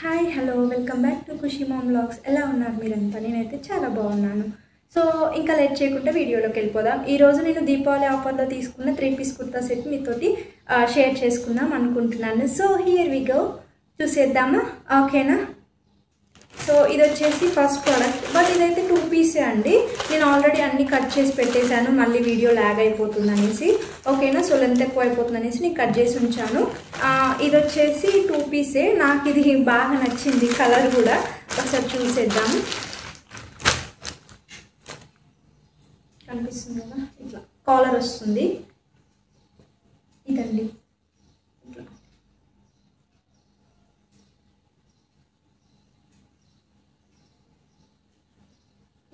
Hi hello welcome back to Khushi mom vlogs. ఎలా ఉన్నారు మీరంతా? నేనైతే చాలా బాగున్నాను. సో ఇంకా లేట్ చేయకుండా వీడియోలోకి వెళ్ళిపోదాం. ఈరోజు నేను దీపావళి ఆఫర్లో తీసుకున్న 3 పీస్ కుర్తా సెట్ మీతోటి షేర్ చేసుకుందాం అనుకుంటున్నాను. సో హియర్ వి గో, చూసేద్దామా? ఓకేనా? సో ఇది వచ్చేసి ఫస్ట్ ప్రోడక్ట్, బట్ ఇదైతే 2 పీసే అండి. నేను ఆల్రెడీ అన్ని కట్ చేసి పెట్టేశాను, మళ్ళీ వీడియో ల్యాగ్ అయిపోతుంది అనేసి. ఓకేనా? సో లెంత్ ఎక్కువ అయిపోతుంది అనేసి నేను కట్ చేసి ఉంచాను. ఇది వచ్చేసి 2 పీసే. నాకు ఇది బాగా నచ్చింది, కలర్ కూడా. ఒకసారి చూసేద్దాము. కనిపిస్తుంది కదా, ఇట్లా కాలర్ వస్తుంది. ఇదండి,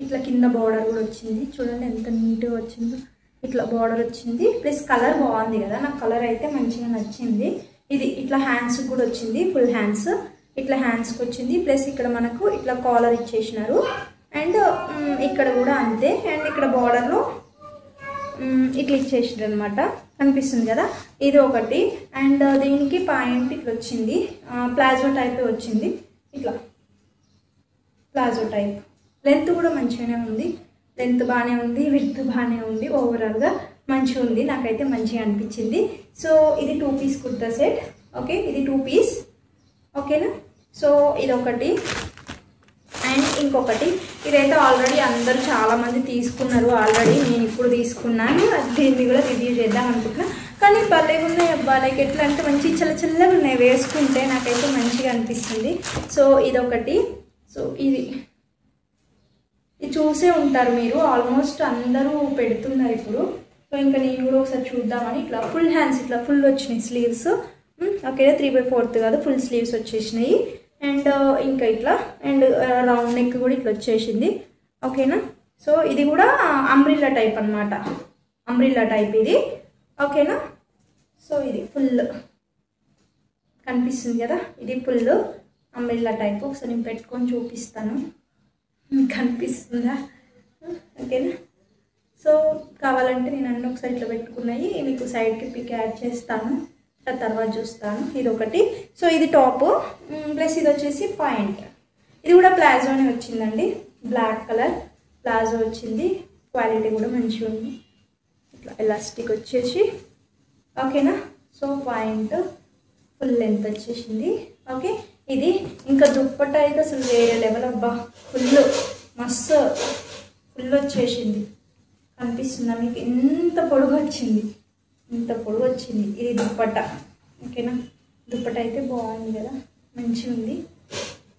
ఇట్లా కింద బార్డర్ కూడా వచ్చింది. చూడండి ఎంత నీట్గా వచ్చిందో. ఇట్లా బార్డర్ వచ్చింది, ప్లస్ కలర్ బాగుంది కదా, నాకు కలర్ అయితే మంచిగా నచ్చింది. ఇది ఇట్లా హ్యాండ్స్ కూడా వచ్చింది, ఫుల్ హ్యాండ్స్. ఇట్లా హ్యాండ్స్కి వచ్చింది, ప్లస్ ఇక్కడ మనకు ఇట్లా కాలర్ ఇచ్చేసినారు. అండ్ ఇక్కడ కూడా అంతే. అండ్ ఇక్కడ బార్డర్లో ఇట్లా ఇచ్చేసారు అనమాట. కనిపిస్తుంది కదా, ఇది ఒకటి. అండ్ దీనికి పాయింట్ ఇట్లా వచ్చింది, ప్లాజో టైప్ వచ్చింది. ఇట్లా ప్లాజో టైప్. లెంత్ కూడా మంచిగానే ఉంది, లెంత్ బాగానే ఉంది, విడ్త్ బాగానే ఉంది. ఓవరాల్గా మంచిగా ఉంది, నాకైతే మంచిగా అనిపించింది. సో ఇది 2 పీస్ కుర్తా సెట్. ఓకే, ఇది 2 పీస్. ఓకేనా? సో ఇది ఒకటి. అండ్ ఇంకొకటి, ఇదైతే ఆల్రెడీ అందరూ చాలామంది తీసుకున్నారు. ఆల్రెడీ నేను ఇప్పుడు తీసుకున్నాను, దీన్ని కూడా రివ్యూ చేద్దాం అనుకుంటున్నా. కానీ భలే ఉన్నాయి అబ్బా, లైక్ ఎట్లా అంటే మంచి చల్లగా ఉన్నాయి, వేసుకుంటే నాకైతే మంచిగా అనిపిస్తుంది. సో ఇదొకటి. సో ఇది చూసే ఉంటారు మీరు, ఆల్మోస్ట్ అందరూ పెడుతున్నారు ఇప్పుడు. సో ఇంకా నేను కూడా ఒకసారి చూద్దామని. ఇట్లా ఫుల్ హ్యాండ్స్, ఇట్లా ఫుల్ వచ్చినాయి స్లీవ్స్. ఓకే, 3/4 కాదు, ఫుల్ స్లీవ్స్ వచ్చేసినాయి. అండ్ ఇంకా ఇట్లా, అండ్ రౌండ్ నెక్ కూడా ఇట్లా వచ్చేసింది. ఓకేనా? సో ఇది కూడా అంబ్రిల్లా టైప్ అనమాట, అంబ్రిల్లా టైప్ ఇది. ఓకేనా? సో ఇది ఫుల్ కనిపిస్తుంది కదా, ఇది ఫుల్ అంబ్రిల్లా టైప్. ఒకసారి నేను పెట్టుకొని చూపిస్తాను, కనిపిస్తుందా? ఓకేనా? సో కావాలంటే నేను అన్నీ ఒకసారి ఇట్లా పెట్టుకున్నాయి మీకు సైడ్కి పిక్ యాడ్ చేస్తాను, తర్వాత చూస్తాను. ఇది ఒకటి. సో ఇది టాప్, ప్లస్ ఇది వచ్చేసి పాయింట్. ఇది కూడా ప్లాజోనే వచ్చిందండి, బ్లాక్ కలర్ ప్లాజో వచ్చింది. క్వాలిటీ కూడా మంచిగా ఉంది. ఇట్లా ఎలాస్టిక్ వచ్చేసి. ఓకేనా? సో పాయింట్ ఫుల్ లెంత్ వచ్చేసింది. ఓకే, ఇది ఇంకా దుప్పట్టా అయితే అసలు వేరే లెవెల్ అబ్బా, ఫుల్ మస్తు ఫుల్ వచ్చేసింది. కనిపిస్తుందా మీకు? ఎంత పొడుగు వచ్చింది, ఇంత పొడుగు వచ్చింది. ఇది దుప్పట్టా. ఓకేనా? దుప్పట్టా అయితే బాగుంది కదా, మంచిగా ఉంది.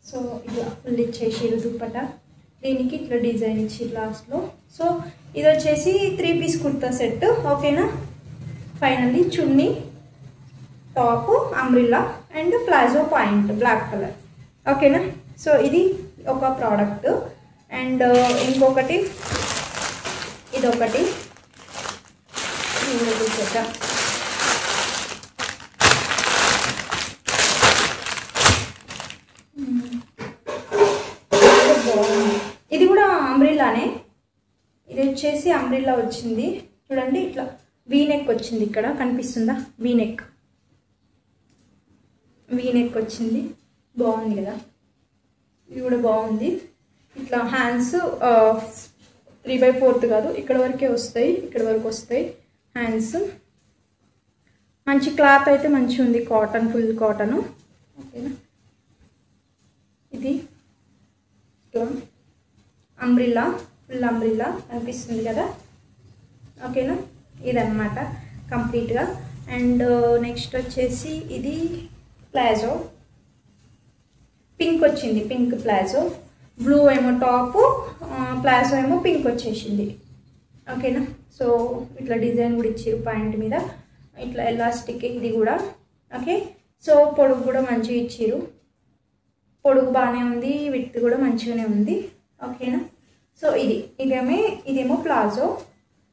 సో ఇట్లా ఫుల్ ఇచ్చేసారు దుప్పట్టా. దీనికి ఇట్లా డిజైన్ ఇచ్చి లాస్ట్లో. సో ఇది వచ్చేసి 3 పీస్ కుర్తా సెట్. ఓకేనా? Finally chunni, top, umbrella and palazzo pant black colour. ఓకేనా? సో ఇది ఒక ప్రోడక్ట్. అండ్ ఇంకొకటి ఇదొకటి చూద్దాం. ఇది కూడా అంబ్రిల్లానే. ఇది వచ్చేసి అంబ్రిల్లా వచ్చింది. చూడండి, ఇట్లా వీనెక్ వచ్చింది. ఇక్కడ కనిపిస్తుందా? వీనెక్ వచ్చింది, బాగుంది కదా. ఇది కూడా బాగుంది. ఇట్లా హ్యాండ్స్ 3/4 కాదు, ఇక్కడ వరకే వస్తాయి, ఇక్కడ వరకు వస్తాయి హ్యాండ్స్. మంచి క్లాత్ అయితే మంచిగా ఉంది, కాటన్, ఫుల్ కాటను. ఓకేనా? ఇది అంబ్రిల్లా, ఫుల్ అంబ్రిల్లా అనిపిస్తుంది కదా. ఓకేనా? ఇదన్నమాట కంప్లీట్గా. అండ్ నెక్స్ట్ వచ్చేసి ఇది ప్లాజో, పింక్ వచ్చింది, పింక్ ప్లాజో. బ్లూ ఏమో టాప్, ప్లాజో ఏమో పింక్ వచ్చేసింది. ఓకేనా? సో ఇట్లా డిజైన్ కూడా ఇచ్చారు పాయింట్ మీద, ఇట్లా ఎలాస్టిక్ ఇది కూడా. ఓకే, సో పొడుగు కూడా మంచిగా ఇచ్చారు, పొడుగు బాగానే ఉంది, విడ్త్ కూడా మంచిగానే ఉంది. ఓకేనా? సో ఇదేమో ప్లాజో.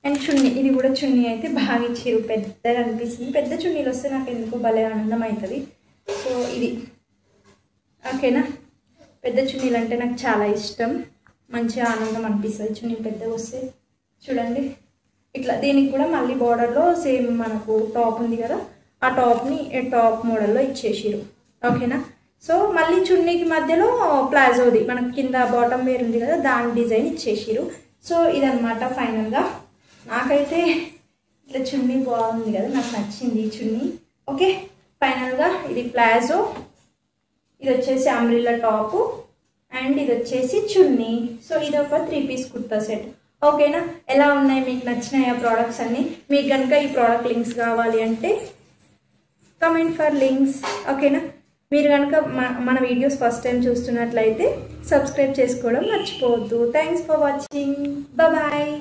అండ్ చున్నీ, ఇది కూడా చున్నీ అయితే బాగా ఇచ్చారు, పెద్దగా అనిపిస్తుంది. పెద్ద చున్నీలు వస్తే నాకు ఎందుకు భలే ఆనందం అవుతుంది. సో ఇది. ఓకేనా? పెద్ద చున్నీలు అంటే నాకు చాలా ఇష్టం, మంచిగా ఆనందం అనిపిస్తుంది చున్నీ పెద్దగా వస్తే. చూడండి, ఇట్లా దీనికి కూడా మళ్ళీ బార్డర్లో సేమ్ మనకు టాప్ ఉంది కదా, ఆ టాప్ని టాప్ మోడల్లో ఇచ్చేసారు. ఓకేనా? సో మళ్ళీ చున్నీకి మధ్యలో ప్లాజోది మనకి కింద బాటమ్ వేర్ ఉంది కదా దాని డిజైన్ ఇచ్చేసిరు. సో ఇదన్నమాట ఫైనల్గా. నాకైతే ఇట్లా చున్నీ బాగుంది కదా, నాకు నచ్చింది ఈ చున్నీ. ఓకే, ఫైనల్గా ఇది ప్లాజో, ఇది వచ్చేసి అంబ్రిల్లా టాపు అండ్ ఇది వచ్చేసి చున్నీ. సో ఇది ఒక 3 పీస్ కుర్తా సెట్. ఓకేనా, ఎలా ఉన్నాయి, మీకు నచ్చినాయి ఆ ప్రోడక్ట్స్ అన్నీ? మీకు కనుక ఈ ప్రోడక్ట్ లింక్స్ కావాలి అంటే కమెంట్ ఫర్ లింక్స్. ఓకేనా, మీరు కనుక మన వీడియోస్ ఫస్ట్ టైం చూస్తున్నట్లయితే సబ్స్క్రైబ్ చేసుకోవడం మర్చిపోవద్దు. Thanks for watching, bye.